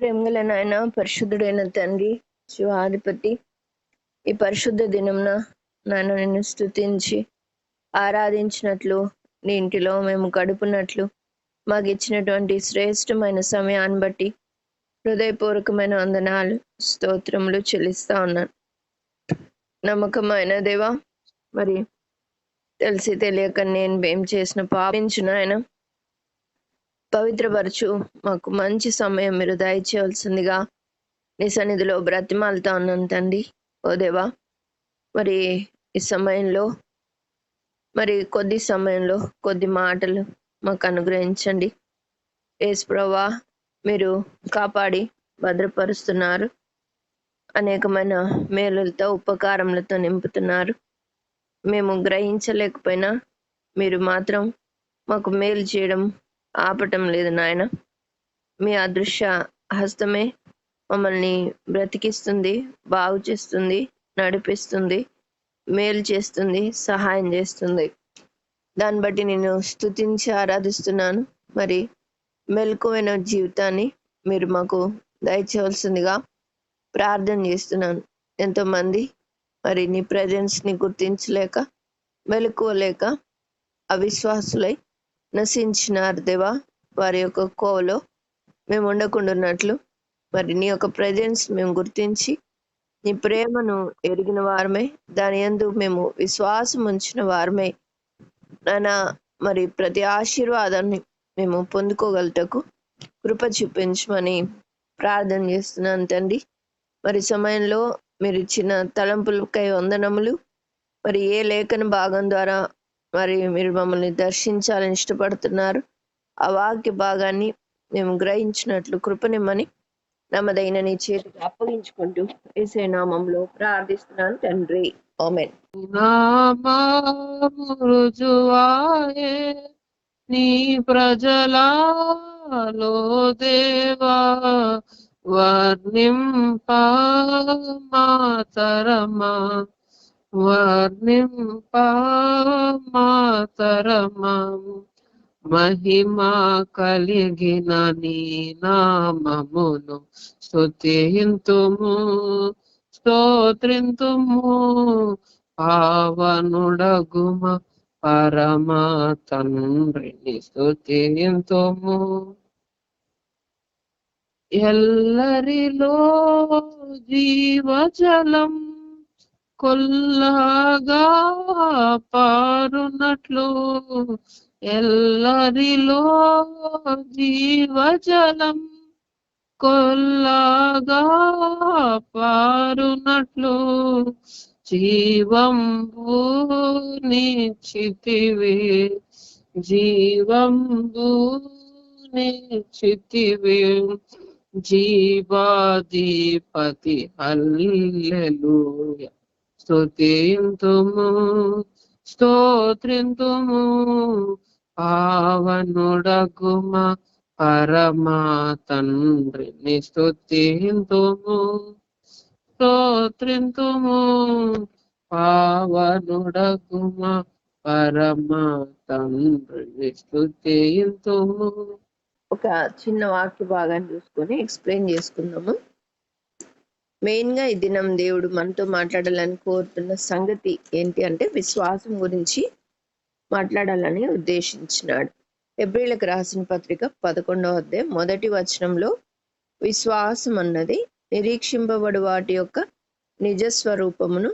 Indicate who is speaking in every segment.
Speaker 1: ప్రేమగల నాయన, పరిశుద్ధుడైన తండ్రి, శివాధిపతి, ఈ పరిశుద్ధ దినంన నాయన నిన్ను స్తుతించి ఆరాధించినట్లు, నీ ఇంటిలో మేము గడుపునట్లు మాకు ఇచ్చినటువంటి శ్రేష్టమైన సమయాన్ని బట్టి హృదయపూర్వకమైన వందనాలు, స్తోత్రములు చెల్లిస్తా ఉన్నాను. నమ్మకమైన దేవా, మరి తెలిసి తెలియక నేను ఏం చేసిన పాపించిన ఆయన పవిత్రపరచు, మాకు మంచి సమయం మీరు దయచేయవలసిందిగా నీ సన్నిధిలో బ్రతిమాలుతా ఉన్నాను తండ్రి. ఓ దేవా, మరి ఈ సమయంలో, మరి కొద్ది సమయంలో కొద్ది మాటలు మాకు అనుగ్రహించండి. యేసు ప్రభువా, మీరు కాపాడి భద్రపరుస్తున్నారు, అనేకమైన మేలులతో ఉపకారములతో నింపుతున్నారు. మేము గ్రహించలేకపోయినా మీరు మాత్రం మాకు మేలు చేయడం ఆపటం లేదు నాయన. మీ అదృశ్య హస్తమే మమ్మల్ని బ్రతికిస్తుంది, బాగు చేస్తుంది, నడిపిస్తుంది, మేలు చేస్తుంది, సహాయం చేస్తుంది. దాన్ని బట్టి నేను స్తుతించి ఆరాధిస్తున్నాను. మరి మెలకువైన జీవితాన్ని మీరు మాకు దయచేయవలసిందిగా ప్రార్థన చేస్తున్నాను. ఎంతోమంది మరి నీ ప్రెజెన్స్ని గుర్తించలేక, మెలకువలేక అవిశ్వాసులై నశించినారు దేవా. వారి యొక్క కోవలో మేము ఉండకుండాన్నట్లు మరి నీ యొక్క ప్రెజెన్స్ మేము గుర్తించి నీ ప్రేమను ఎరిగిన వారమై, దాని యందు మేము విశ్వాసం ఉంచిన వారమై నానా మరి ప్రతి ఆశీర్వాదాన్ని మేము పొందుకోగలటకు కృప చూపించమని ప్రార్థన చేస్తున్నాను తండ్రి. మరి సమయంలో మీరు ఇచ్చిన తలంపులకై వందనములు. మరి ఏ లేఖన భాగం ద్వారా మరి మీరు మమ్మల్ని దర్శించాలని ఇష్టపడుతున్నారు, ఆ వాక్య భాగాన్ని మేము గ్రహించినట్లు కృపనిమ్మని నమ్మదైన నీ చేతికి అప్పగించుకుంటూ యేసయ్య నామములో ప్రార్థిస్తున్నాను తండ్రి, ఆమేన్.
Speaker 2: రుజువాయే నీ ప్రజలలో దేవా, వర్ణింప మాతరమా, వర్ణింప మాతరమా. మహిమా కలిగిన నీ నామమును స్తుతింతుము, స్తోత్రింతుము. పావనుడగుమ పరమా తండ్రిని స్తుతింతుము. ఎల్లరిలో జీవజలం కొల్లగా పారునట్లు, ఎల్లరిలో జీవజలం కొల్లగా పారునట్లు, జీవంబు నిచ్చితివి, జీవంబు నిచ్చితివి. జీవాధిపతి హల్లెలూయా, స్తుతింతుము, స్తోత్రింతుము. పావనుడగుమ పరమా తండ్రిని స్తుతింతుము, స్తోత్రింతుము. పావనుడగుమ పరమా తండ్రిని స్తుతింతుము.
Speaker 1: ఒక చిన్న వాక్య భాగాన్ని చూసుకొని ఎక్స్ప్లెయిన్ చేసుకుందాము. మెయిన్ గా ఈ దినం దేవుడు మనతో మాట్లాడాలని కోరుతున్న సంగతి ఏంటి అంటే విశ్వాసం గురించి మాట్లాడాలని ఉద్దేశించినాడు. హెబ్రీయులకు రాసిన పత్రిక 11వ అధ్యాయం 1వ వచనంలో విశ్వాసం అన్నది నిరీక్షింపబడు వాటి యొక్క నిజస్వరూపమును,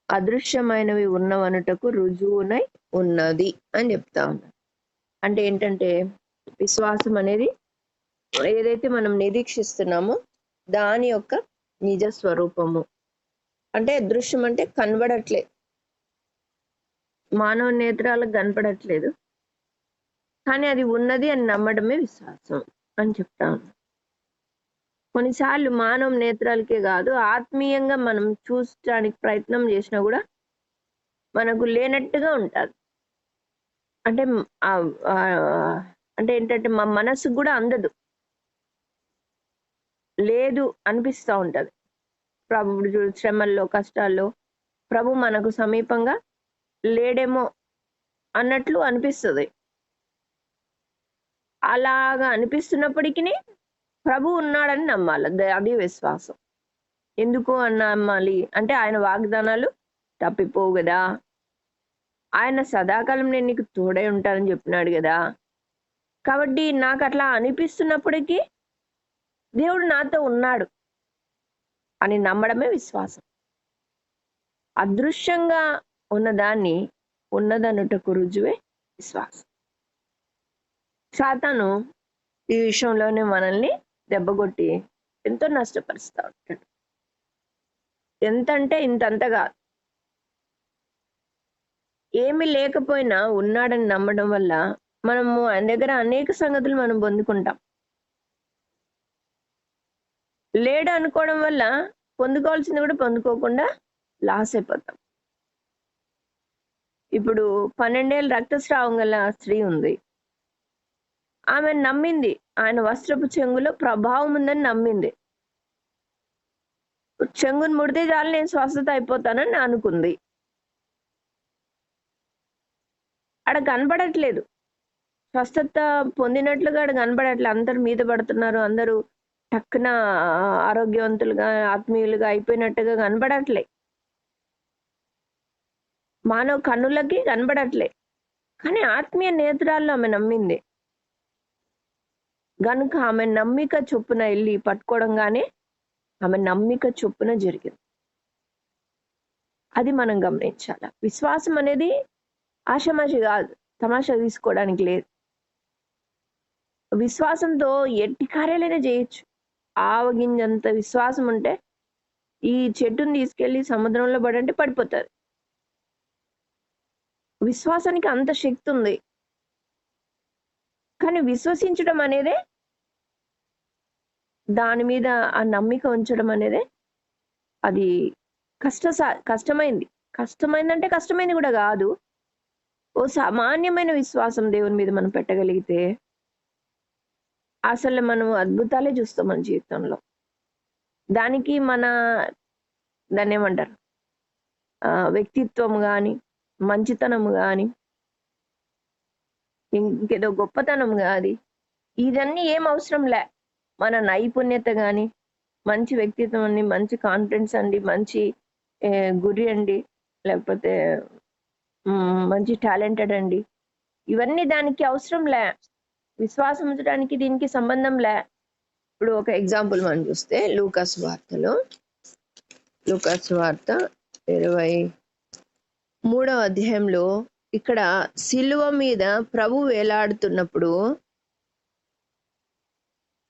Speaker 1: అదృశ్యమైనవి ఉన్నవనుటకు రుజువునై ఉన్నది అని చెప్తా ఉన్నారు. అంటే ఏంటంటే విశ్వాసం అనేది ఏదైతే మనం నిరీక్షిస్తున్నామో దాని యొక్క నిజ స్వరూపము. అంటే దృశ్యం అంటే కనబడట్లేదు, మానవ నేత్రాలకు కనపడట్లేదు, కానీ అది ఉన్నది అని నమ్మడమే విశ్వాసం అని చెప్తాను. కొన్నిసార్లు మానవ నేత్రాలకే కాదు, ఆత్మీయంగా మనం చూసడానికి ప్రయత్నం చేసినా కూడా మనకు లేనట్టుగా ఉంటుంది. అంటే అంటే ఏంటంటే మా మనసుకు కూడా అందదు, లేదు అనిపిస్తూ ఉంటది. ప్రభు శ్రమల్లో, కష్టాల్లో ప్రభు మనకు సమీపంగా లేడేమో అన్నట్లు అనిపిస్తుంది. అలాగా అనిపిస్తున్నప్పటికీ ప్రభు ఉన్నాడని నమ్మాలి. అది విశ్వాసం. ఎందుకు అని నమ్మాలి అంటే ఆయన వాగ్దానాలు తప్పిపోవు కదా. ఆయన సదాకాలం నేను నీకు తోడై ఉంటానని చెప్పినాడు కదా. కాబట్టి నాకు అట్లా అనిపిస్తున్నప్పటికీ దేవుడు నాతో ఉన్నాడు అని నమ్మడమే విశ్వాసం. అదృశ్యంగా ఉన్నదాన్ని ఉన్నదనుటకు రుజువే విశ్వాసం. సాతాను ఈ విషయంలోనే మనల్ని దెబ్బకొట్టి ఎంతో నష్టపరుస్తూ ఉంటాడు. ఎంత అంటే ఇంతంత కాదు. ఏమీ లేకపోయినా ఉన్నాడని నమ్మడం వల్ల మనము ఆయన దగ్గర అనేక సంగతులు మనం పొందుకుంటాం. లేడు అనుకోవడం వల్ల పొందుకోవాల్సింది కూడా పొందుకోకుండా లాస్ అయిపోతాం. ఇప్పుడు 12 ఏళ్ళ రక్తస్రావం గల స్త్రీ ఉంది. ఆమె నమ్మింది ఆయన వస్త్రపు చెంగులో ప్రభావం ఉందని నమ్మింది. చెంగును ముడితే చాలు నేను స్వస్థత అయిపోతానని అనుకుంది. ఆడ కనబడట్లేదు, స్వస్థత పొందినట్లుగా ఆడ కనబడట్లేదు. అందరు మీద పడుతున్నారు, అందరూ టక్కున ఆరోగ్యవంతులుగా ఆత్మీయులుగా అయిపోయినట్టుగా కనబడట్లే. మానవ కన్నులకి కనబడట్లే, కానీ ఆత్మీయ నేత్రాల్లో ఆమె నమ్మింది గనుక ఆమె నమ్మిక చొప్పున వెళ్ళి పట్టుకోవడంగానే ఆమె నమ్మిక చొప్పున జరిగింది. అది మనం గమనించాల. విశ్వాసం అనేది ఆషామాషి కాదు, తమాషా తీసుకోవడానికి లేదు. విశ్వాసంతో ఎట్టి కార్యాలైనా చేయొచ్చు. ఆవగింజంత విశ్వాసం ఉంటే ఈ చెట్టుని తీసుకెళ్లి సముద్రంలో పడంటే పడిపోతుంది. విశ్వాసానికి అంత శక్తి ఉంది. కానీ విశ్వసించడం అనేదే, దాని మీద ఆ నమ్మిక ఉంచడం అనేదే అది కష్టమైంది. కష్టమైందంటే కష్టమైంది కూడా కాదు. ఓ సామాన్యమైన విశ్వాసం దేవుని మీద మనం పెట్టగలిగితే అసలు మనం అద్భుతాలే చూస్తాం మన జీవితంలో. దానికి దాన్ని ఏమంటారు, వ్యక్తిత్వం కానీ, మంచితనం కానీ, ఇంకేదో గొప్పతనం కాదు, ఇదన్నీ ఏం అవసరం లే. మన నైపుణ్యత కానీ, మంచి వ్యక్తిత్వం అండి, మంచి కాన్ఫిడెన్స్ అండి, మంచి గురి అండి, లేకపోతే మంచి టాలెంటెడ్ అండి, ఇవన్నీ దానికి అవసరం లే. విశ్వాసం ఉంచడానికి దీనికి సంబంధం లే. ఇప్పుడు ఒక ఎగ్జాంపుల్ మనం చూస్తే లూకాసు వార్త 23వ అధ్యాయంలో ఇక్కడ సిలువ మీద ప్రభు వేలాడుతున్నప్పుడు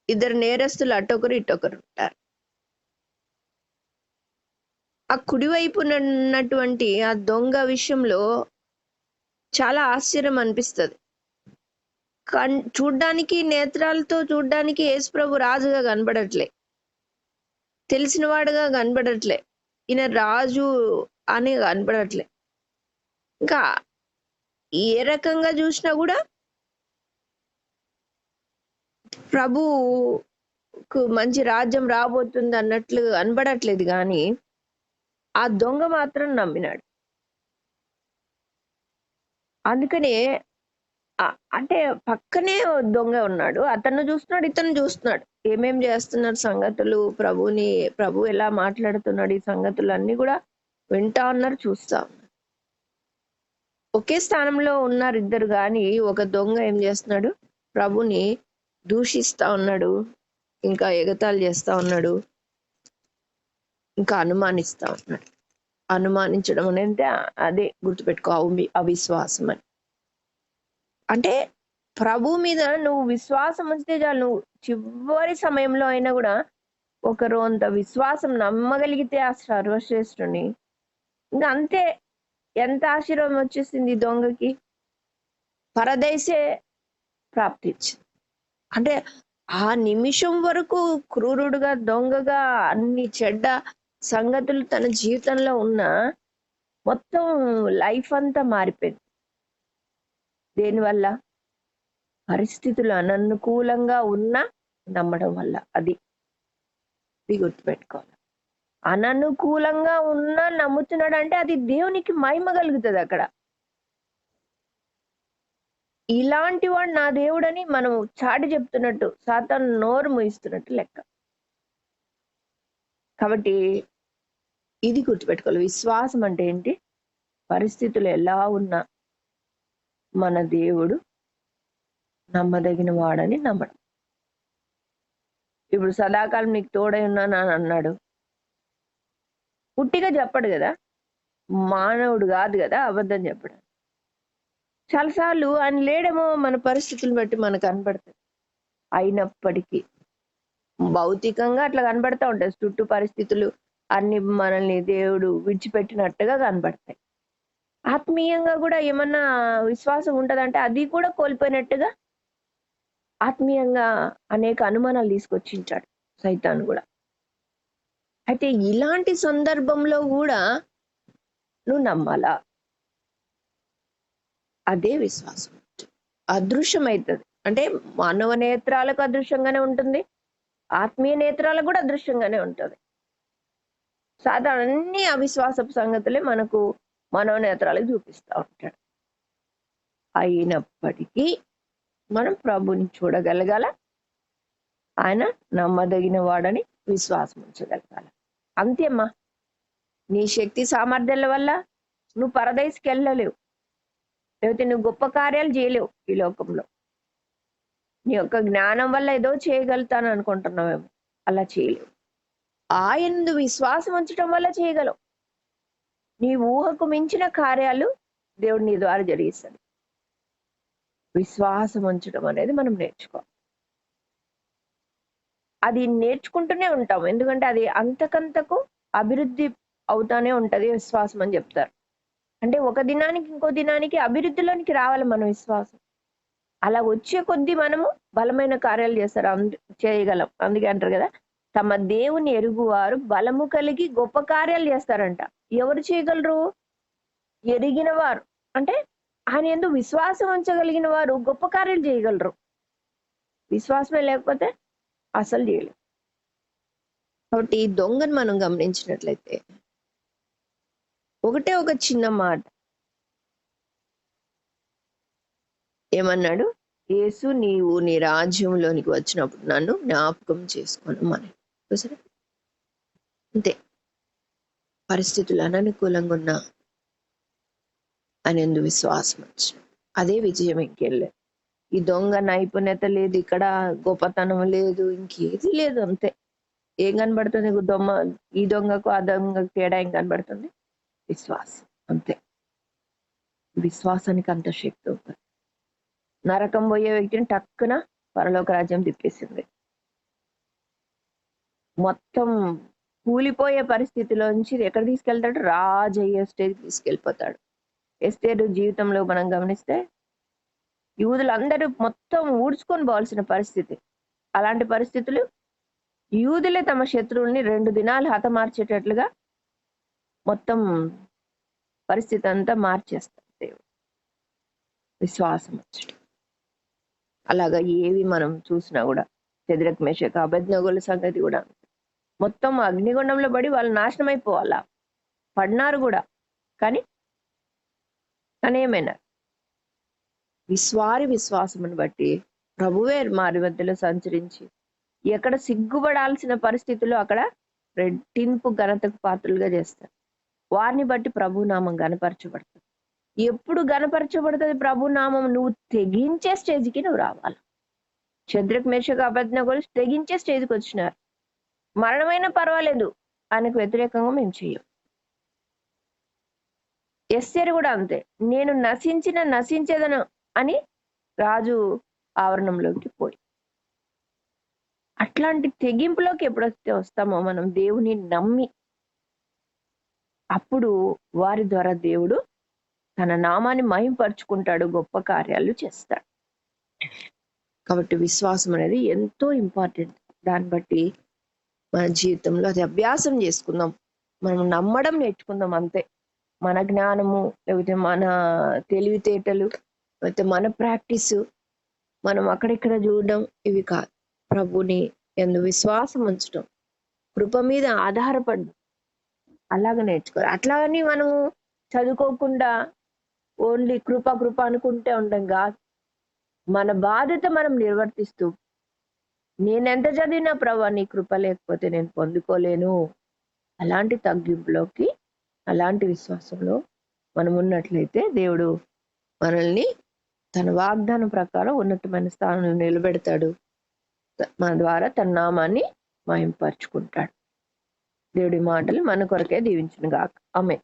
Speaker 1: ఇద్దరు నేరస్తులు అటొకరు ఇటొకరు ఉంటారు. ఆ కుడివైపు ఉన్నటువంటి ఆ దొంగ విషయంలో చాలా ఆశ్చర్యం అనిపిస్తుంది. చూడ్డానికి, నేత్రాలతో చూడ్డానికి యేసుప్రభు రాజుగా కనబడట్లే, తెలిసినవాడుగా కనబడట్లే, ఈయన రాజు అని కనబడట్లే. ఇంకా ఏ రకంగా చూసినా కూడా ప్రభుకు మంచి రాజ్యం రాబోతుంది అన్నట్లు కనబడట్లేదు. కానీ ఆ దొంగ మాత్రం నమ్మినాడు. అందుకనే అంటే పక్కనే దొంగ ఉన్నాడు, అతను చూస్తున్నాడు, ఇతను చూస్తున్నాడు, ఏమేం చేస్తున్నారు సంగతులు, ప్రభు ఎలా మాట్లాడుతున్నాడు, ఈ సంగతులు అన్ని కూడా వింటా ఉన్నారు, చూస్తా ఉన్నారు. ఒకే స్థానంలో ఉన్నారు ఇద్దరు. కానీ ఒక దొంగ ఏం చేస్తున్నాడు, ప్రభుని దూషిస్తా ఉన్నాడు, ఇంకా ఎగతాళి చేస్తా ఉన్నాడు, ఇంకా అనుమానిస్తా ఉన్నాడు. అనుమానించడం అనేది అదే గుర్తుపెట్టుకో, అవిశ్వాసం అని. అంటే ప్రభు మీద నువ్వు విశ్వాసం ఉంచితే చాలు, నువ్వు చివరి సమయంలో అయినా కూడా ఒకరు అంత విశ్వాసం నమ్మగలిగితే ఆ సర్వశ్రేష్ఠుని, ఇంకా అంతే. ఎంత ఆశీర్వాదం వచ్చేసింది దొంగకి, పరదేశే ప్రాప్తించింది. అంటే ఆ నిమిషం వరకు క్రూరుడుగా, దొంగగా, అన్ని చెడ్డ సంగతులు తన జీవితంలో ఉన్న మొత్తం లైఫ్ అంతా మారిపోయింది. దేనివల్ల? పరిస్థితులు అననుకూలంగా ఉన్నా నమ్మడం వల్ల. అది గుర్తుపెట్టుకోవాలి. అననుకూలంగా ఉన్నా నమ్ముతున్నాడు అంటే అది దేవునికి మహిమ కలుగుతుంది అక్కడ. ఇలాంటి వాడు నా దేవుడని మనం చాటి చెప్తున్నట్టు, సాతాను నోరు మూయిస్తున్నట్టు లెక్క. కాబట్టి ఇది గుర్తుపెట్టుకోవాలి. విశ్వాసం అంటే ఏంటి? పరిస్థితులు ఎలా ఉన్నా మన దేవుడు నమ్మదగిన వాడని నమ్మడం. ఇప్పుడు సదాకాలం నీకు తోడై ఉన్నాను అని అన్నాడు. పుట్టిగా చెప్పడు కదా, మానవుడు కాదు కదా అబద్ధం చెప్పడం. చాలాసార్లు ఆయన లేడేమో మన పరిస్థితులను బట్టి మనకు కనపడుతుంది. అయినప్పటికీ భౌతికంగా అట్లా కనబడతా ఉంటాయి. చుట్టూ పరిస్థితులు అన్ని మనల్ని దేవుడు విడిచిపెట్టినట్టుగా కనబడతాయి. ఆత్మీయంగా కూడా ఏమన్నా విశ్వాసం ఉంటదంటే అది కూడా కోల్పోయినట్టుగా ఆత్మీయంగా అనేక అనుమానాలు తీసుకొచ్చించాడు సైతాను కూడా. అయితే ఇలాంటి సందర్భంలో కూడా నువ్వు నమ్మాలా? అదే విశ్వాసం. అదృశ్యమవుతుంది. అంటే మానవ నేత్రాలకు అదృశ్యంగానే ఉంటుంది, ఆత్మీయ నేత్రాలకు కూడా అదృశ్యంగానే ఉంటుంది. సాధారణ అన్ని అవిశ్వాసపు సంగతులే మనకు మానవ నేత్రాలకు చూపిస్తూ ఉంటాడు. అయినప్పటికీ మనం ప్రభుని చూడగలగాల, ఆయన నమ్మదగిన వాడని విశ్వాసం ఉంచగలగాల. అంతేమ్మా. నీ శక్తి సామర్థ్యాల వల్ల నువ్వు పరదేశికి వెళ్ళలేవు, లేకపోతే నువ్వు గొప్ప కార్యాలు చేయలేవు ఈ లోకంలో. నీ యొక్క జ్ఞానం వల్ల ఏదో చేయగలుగుతాను అనుకుంటున్నావేమో, అలా చేయలేవు. ఆయనందు విశ్వాసం ఉంచడం వల్ల చేయగలవు. నీ ఊహకు మించిన కార్యాలు దేవుడు నీ ద్వారా జరిగిస్తాడు. విశ్వాసం ఉంచడం అనేది మనం నేర్చుకోవాలి. అది నేర్చుకుంటూనే ఉంటాం, ఎందుకంటే అది అంతకంతకు అభివృద్ధి అవుతానే ఉంటది విశ్వాసం అని చెప్తారు. అంటే ఒక దినానికి ఇంకో దినానికి అభివృద్ధిలోనికి రావాలి మన విశ్వాసం. అలా వచ్చే కొద్దీ మనము బలమైన కార్యాలు చేయగలం. అందుకే అంటారు కదా, తమ దేవుని ఎరుగువారు బలము కలిగి గొప్ప కార్యాలు చేస్తారంట. ఎవరు చేయగలరు? ఎరిగిన వారు. అంటే ఆయన యందు విశ్వాసం ఉంచగలిగిన వారు గొప్ప కార్యాలు చేయగలరు. విశ్వాసమే లేకపోతే అసలు చేయలేరు. కాబట్టి ఈ దొంగను మనం గమనించినట్లయితే ఒకటే ఒక చిన్న మాట ఏమన్నాడు? యేసు, నీవు నీ రాజ్యంలోనికి వచ్చినప్పుడు నన్ను జ్ఞాపకం చేసుకోనమని. చూసారా? అంతే. పరిస్థితులు అననుకూలంగా ఉన్నా ఆయన విశ్వాసం వచ్చిన అదే విజయం. ఇంకెళ్ళలేదు. ఈ దొంగ నైపుణ్యత లేదు, ఇక్కడ గొప్పతనం లేదు, ఇంకేది లేదు. అంతే. ఏం కనబడుతుంది? ఈ దొంగకు ఆ దొంగకు తేడా ఏం కనబడుతుంది? విశ్వాసం. అంతే. విశ్వాసానికి అంత శక్తి ఉంటుంది. నరకం పోయే వ్యక్తిని టక్కున పరలోక రాజ్యం తిప్పేసింది. మొత్తం కూలిపోయే పరిస్థితిలోంచి ఎక్కడ తీసుకెళ్తాడు? రాజయ్య స్టేజ్ తీసుకెళ్ళిపోతాడు. ఎస్తేరు జీవితంలో మనం గమనిస్తే యూదులందరూ మొత్తం ఊడ్చుకొని పోవాల్సిన పరిస్థితి. అలాంటి పరిస్థితులు యూదులే తమ శత్రువుల్ని 2 దినాలు హతమార్చేటట్లుగా మొత్తం పరిస్థితి అంతా మార్చేస్తారు దేవుడు. విశ్వాసం వచ్చి అలాగా ఏవి మనం చూసినా కూడా షద్రక్ మేషక్ అబేద్నెగోల సంగతి కూడా మొత్తం అగ్నిగుండంలో పడి వాళ్ళు నాశనం అయిపోవాలా, పడినారు కూడా. కానీ ఏమైనా విశ్వాసమును బట్టి ప్రభువే వారి మధ్యలో సంచరించి ఎక్కడ సిగ్గుపడాల్సిన పరిస్థితుల్లో అక్కడ రెట్టింపు ఘనతకు పాత్రలుగా చేస్తారు. వారిని బట్టి ప్రభు నామం గణపరచబడుతుంది. ఎప్పుడు గణపరచబడుతుంది ప్రభు నామం? నువ్వు తెగించే స్టేజ్కి నువ్వు రావాలి. షద్రక్ మేషక్ అబేద్నెగోలు తెగించే స్టేజ్కి వచ్చినారు. మరణమైనా పర్వాలేదు, ఆయనకు వ్యతిరేకంగా మేము చెయ్యం. ఎస్తేరు కూడా అంతే. నేను నశించేదను అని రాజు ఆవరణంలోకి పోయి, అట్లాంటి తెగింపులోకి ఎప్పుడైతే వస్తామో మనం దేవుని నమ్మి, అప్పుడు వారి ద్వారా దేవుడు తన నామాన్ని మహింపరుచుకుంటాడు, గొప్ప కార్యాలు చేస్తాడు. కాబట్టి విశ్వాసం అనేది ఎంతో ఇంపార్టెంట్. దాన్ని బట్టి మన జీవితంలో అది అభ్యాసం చేసుకుందాం. మనం నమ్మడం నేర్చుకుందాం. అంతే. మన జ్ఞానము, లేకపోతే మన తెలివితేటలు, లేకపోతే మన ప్రాక్టీసు, మనం అక్కడిక్కడ చూడడం ఇవి కాదు. ప్రభుని యందు విశ్వాసం ఉంచడం, కృప మీద ఆధారపడడం, అలాగ నేర్చుకోవాలి. అట్లాగని మనము చదువుకోకుండా ఓన్లీ కృప అనుకుంటే ఉండం కాదు. మన బాధ్యత మనం నిర్వర్తిస్తూ, నేనెంత చదివినా ప్రభా నీ కృప లేకపోతే నేను పొందుకోలేను, అలాంటి తగ్గింపులోకి, అలాంటి విశ్వాసంలో మనం ఉన్నట్లయితే దేవుడు మనల్ని తన వాగ్దానం ప్రకారం ఉన్నతమైన స్థానంలో నిలబెడతాడు. మన ద్వారా తన నామాన్ని మహింపరుచుకుంటాడు. దేవుడి మాటలు మన కొరకే దీవించును గాక. ఆమేన్.